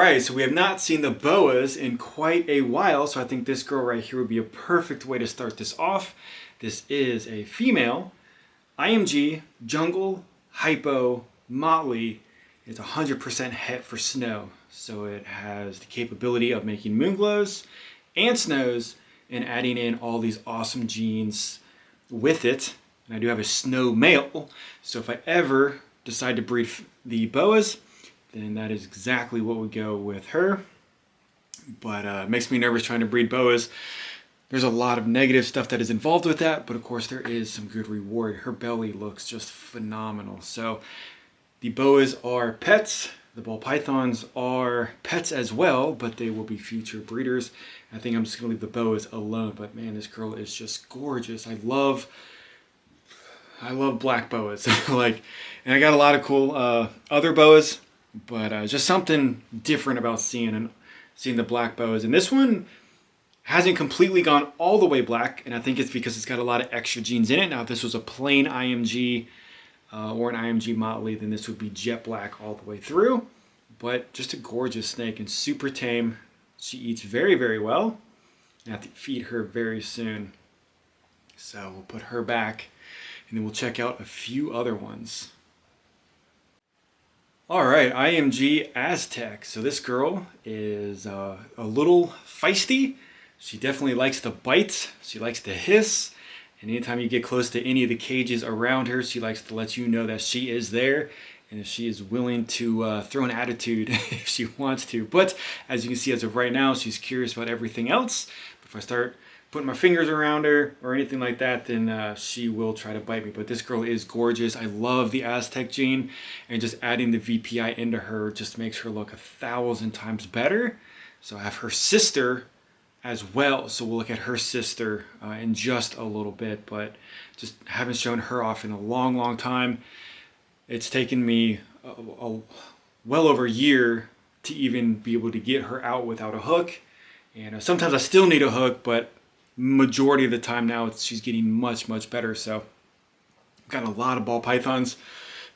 Alright, so we have not seen the Boas in quite a while, so I think this girl right here would be a perfect way to start this off. This is a female IMG Jungle Hypo Motley. It's 100% het for snow, so it has the capability of making moonglows and snows and adding in all these awesome genes with it. And I do have a snow male, so if I ever decide to breed the Boas, then that is exactly what would go with her. But it makes me nervous trying to breed Boas. There's a lot of negative stuff that is involved with that, but of course there is some good reward. Her belly looks just phenomenal. So the Boas are pets. The ball pythons are pets as well, but they will be future breeders. I think I'm just gonna leave the Boas alone, but man, this girl is just gorgeous. I love black Boas. And I got a lot of cool other Boas, but just something different about seeing the black Boas. And this one hasn't completely gone all the way black, and I think it's because it's got a lot of extra genes in it. Now, if this was a plain IMG or an IMG Motley, then this would be jet black all the way through. But just a gorgeous snake and super tame. She eats very, very well. I have to feed her very soon. So we'll put her back, and then we'll check out a few other ones. All right, IMG Aztec. So this girl is a little feisty. She definitely likes to bite. She likes to hiss. And anytime you get close to any of the cages around her, she likes to let you know that she is there and if she is willing to throw an attitude if she wants to. But as you can see, as of right now, she's curious about everything else. If I start putting my fingers around her or anything like that, then she will try to bite me. But this girl is gorgeous. I love the Aztec gene, and just adding the VPI into her just makes her look 1,000 times better. So I have her sister as well, so we'll look at her sister in just a little bit, but just haven't shown her off in a long time. It's taken me well over a year to even be able to get her out without a hook, and sometimes I still need a hook, but majority of the time now she's getting much better. So I've got a lot of ball pythons,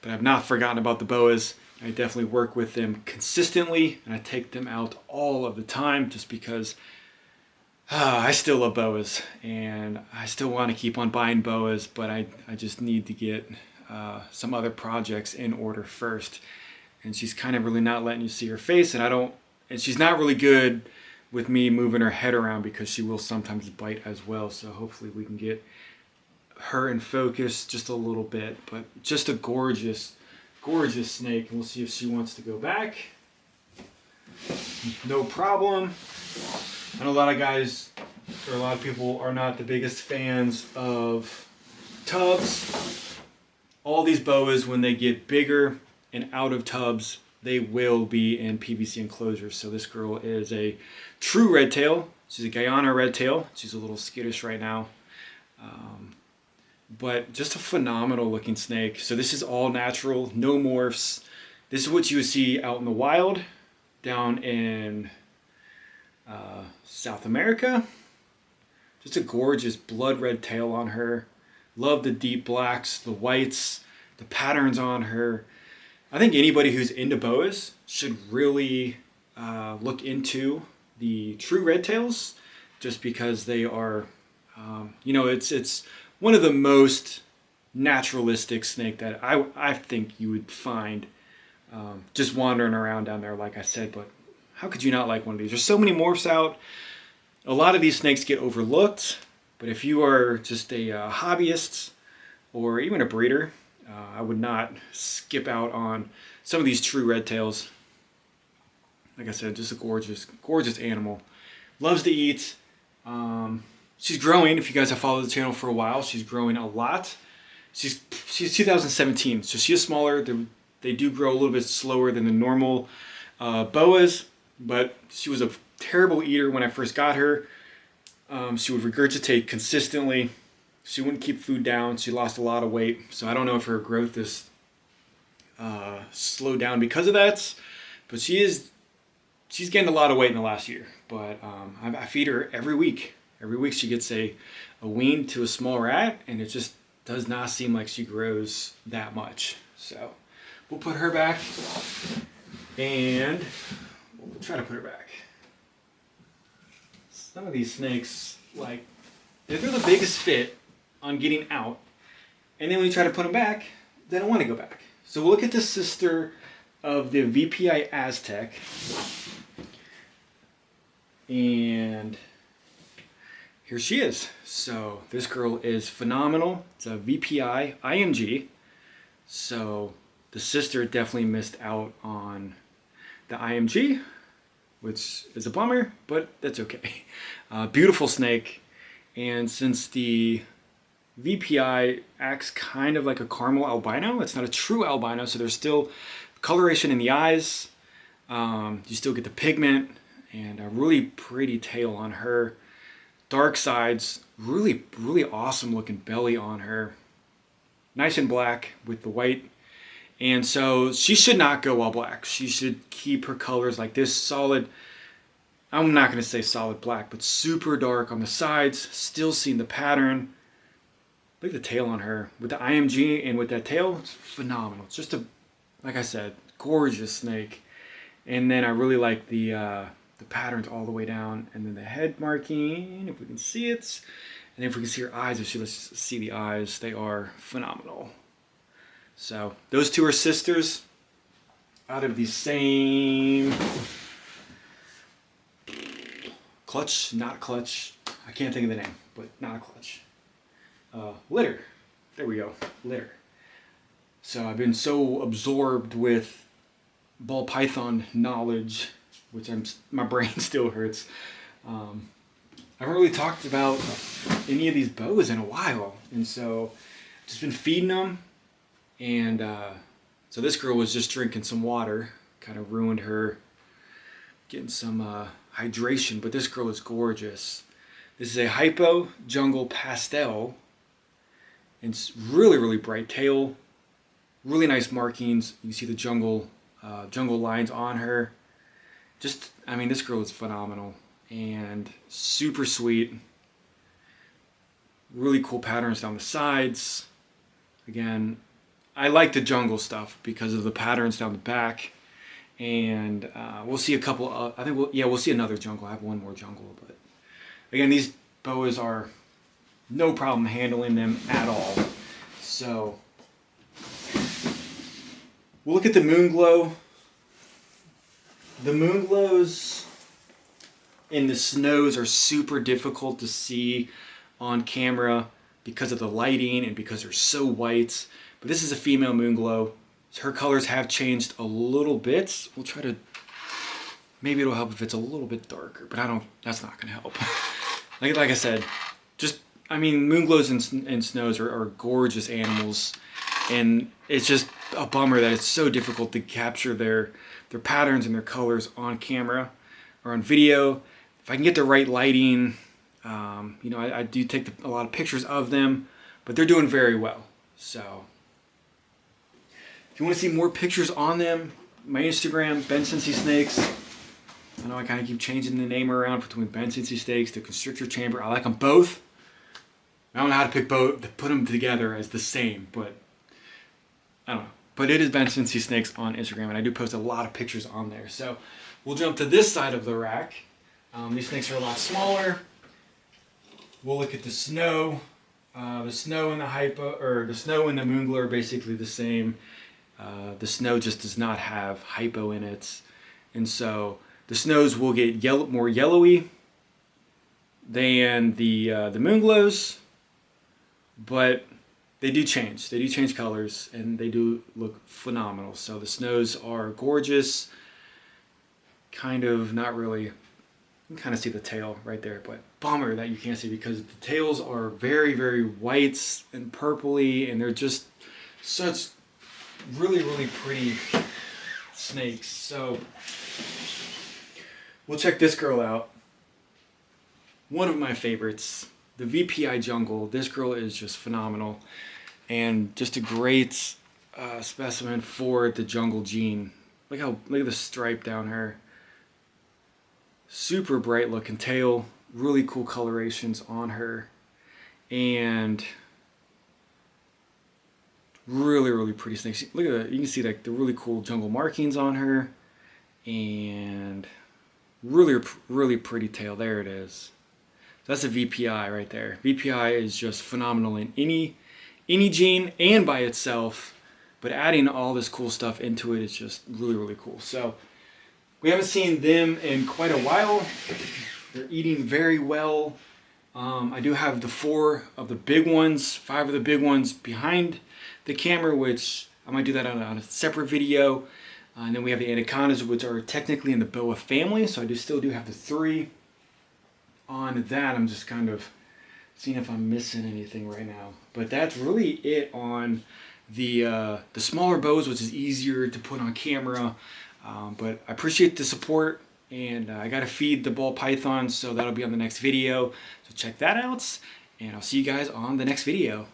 but I've not forgotten about the Boas. I definitely work with them consistently, and I take them out all of the time just because I still love Boas, and I still want to keep on buying Boas, but I just need to get some other projects in order first. And she's kind of really not letting you see her face, and she's not really good with me moving her head around because she will sometimes bite as well. So hopefully we can get her in focus just a little bit, but just a gorgeous snake. And we'll see if she wants to go back. No problem. I know a lot of guys, or a lot of people, are not the biggest fans of tubs. All these Boas, when they get bigger and out of tubs, they will be in PVC enclosures. So this girl is a true red tail. She's a Guyana red tail. She's a little skittish right now. But just a phenomenal looking snake. So this is all natural, no morphs. This is what you would see out in the wild, down in South America. Just a gorgeous blood red tail on her. Love the deep blacks, the whites, the patterns on her. I think anybody who's into Boas should really look into the true red tails, just because they are, it's one of the most naturalistic snake that I think you would find just wandering around down there, like I said. But how could you not like one of these? There's so many morphs out. A lot of these snakes get overlooked, but if you are just a hobbyist or even a breeder, I would not skip out on some of these true red tails. Like I said, just a gorgeous animal. Loves to eat. She's growing. If you guys have followed the channel for a while, she's growing a lot. She's 2017, so she is smaller. They do grow a little bit slower than the normal Boas, but she was a terrible eater when I first got her. She would regurgitate consistently. She wouldn't keep food down. She lost a lot of weight. So I don't know if her growth is slowed down because of that. But she's gained a lot of weight in the last year. But I feed her every week. Every week she gets a wean to a small rat, and it just does not seem like she grows that much. So we'll put her back, and We'll try to put her back. Some of these snakes, like, they're the biggest fit on getting out, and then when you try to put them back, they don't want to go back. So we'll look at the sister of the VPI Aztec, and here she is. So this girl is phenomenal. It's a VPI IMG. So the sister definitely missed out on the IMG, which is a bummer, but that's okay. Beautiful snake. And since the VPI acts kind of like a caramel albino, it's not a true albino, so there's still coloration in the eyes. You still get the pigment and a really pretty tail on her. Dark sides, really awesome looking belly on her. Nice and black with the white. And so she should not go all black. She should keep her colors like this, solid. I'm not going to say solid black, but super dark on the sides. Still seeing the pattern. Look at the tail on her. With the IMG and with that tail, it's phenomenal. It's just a, like I said, gorgeous snake. And then I really like the patterns all the way down. And then the head marking, if we can see it. And if we can see her eyes, let's see the eyes. They are phenomenal. So those two are sisters out of the same clutch, not clutch. I can't think of the name, but not a clutch. Litter. There we go. Litter. So I've been so absorbed with ball python knowledge, which my brain still hurts. I haven't really talked about any of these boas in a while, and so just been feeding them. And so this girl was just drinking some water, kind of ruined her getting some hydration, but this girl is gorgeous. This is a Hypo Jungle Pastel, and it's really bright tail, really nice markings. You can see the jungle lines on her. Just, I mean, this girl is phenomenal and super sweet. Really cool patterns down the sides. Again, I like the jungle stuff because of the patterns down the back, and we'll see a couple of, I think we'll see another jungle. I have one more jungle, but again, these boas are no problem handling them at all. So we'll look at the moon glow. The moon glows in the snows are super difficult to see on camera because of the lighting and because they're so white. But this is a female moon glow. Her colors have changed a little bit. We'll try to, maybe it'll help if it's a little bit darker, but that's not gonna help. like I said, just, I mean, moon glows and snows are gorgeous animals, and it's just a bummer that it's so difficult to capture their patterns and their colors on camera or on video. If I can get the right lighting, you know, I do take a lot of pictures of them, but they're doing very well. So if you want to see more pictures on them, my Instagram, Cin-city Snakes. I know I kind of keep changing the name around between Cin-city Snakes, the Constrictor Chamber. I like them both. I don't know how to pick both, to put them together as the same, but I don't know. But it is Cin-city Snakes on Instagram, and I do post a lot of pictures on there. So we'll jump to this side of the rack. These snakes are a lot smaller. We'll look at the snow. The snow and the Hypo, or the snow and the moon glow are basically the same. The snow just does not have Hypo in it, and so the snows will get more yellowy than the moon glows, but they do change. They do change colors, and they do look phenomenal. So the snows are gorgeous. Kind of not really. You can kind of see the tail right there, but bummer that you can't see because the tails are very white and purpley, and they're just such really pretty snakes. So we'll check this girl out. One of my favorites, the VPI Jungle. This girl is just phenomenal, and just a great specimen for the jungle gene. Look at the stripe down her. Super bright looking tail, really cool colorations on her, and really pretty snakes. Look at that, you can see like the really cool jungle markings on her, and really pretty tail. There it is. That's a VPI right there. VPI is just phenomenal in any gene and by itself, but adding all this cool stuff into it is just really cool. So we haven't seen them in quite a while. They're eating very well. I do have the 4 of the big ones, 5 of the big ones behind the camera, which I might do that on a separate video. And then we have the anacondas, which are technically in the boa family, so I still do have the 3 on that. I'm just kind of seeing if I'm missing anything right now. But that's really it on the smaller bows, which is easier to put on camera. But I appreciate the support, and I got to feed the ball pythons, so that'll be on the next video. So check that out, and I'll see you guys on the next video.